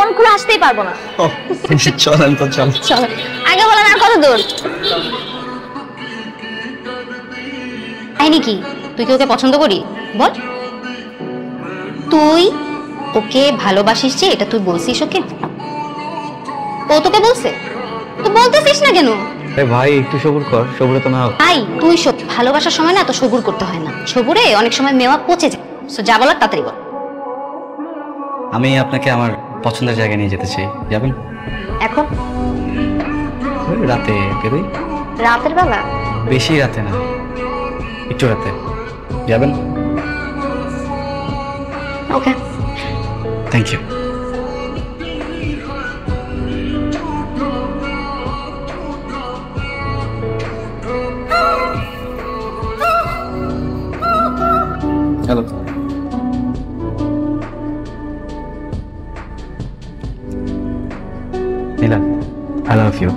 আমি খুলে আসতেই পারবো না। চলেন তো, চল চলো, আগে বলেন আর কত দূর? কাহিনী কি? তুই কি ওকে পছন্দ করি? বল। তুই ওকে ভালোবাসিস যে এটা তুই বলছিস ওকে? ও তোকে বলছে? তুই বলতেছিস না কেন? ভাই একটু সবুর কর, সবুরে তো না। ভাই তুই ভালোবাসার সময় না এত সবুর করতে হয় না, সবুরে অনেক সময় মেওয়া পচে যায়। সো যা বলার তাড়াতাড়ি বল। আমি আপনাকে আমার পছন্দের জায়গায় নিয়ে যেতে চাই, যাবেন? এখন? রাতে বেরোই। রাতের বেলা? বেশি রাতে না, একটু রাতে, যাবেন? Okay, thank you. Hello, Nila, I love you.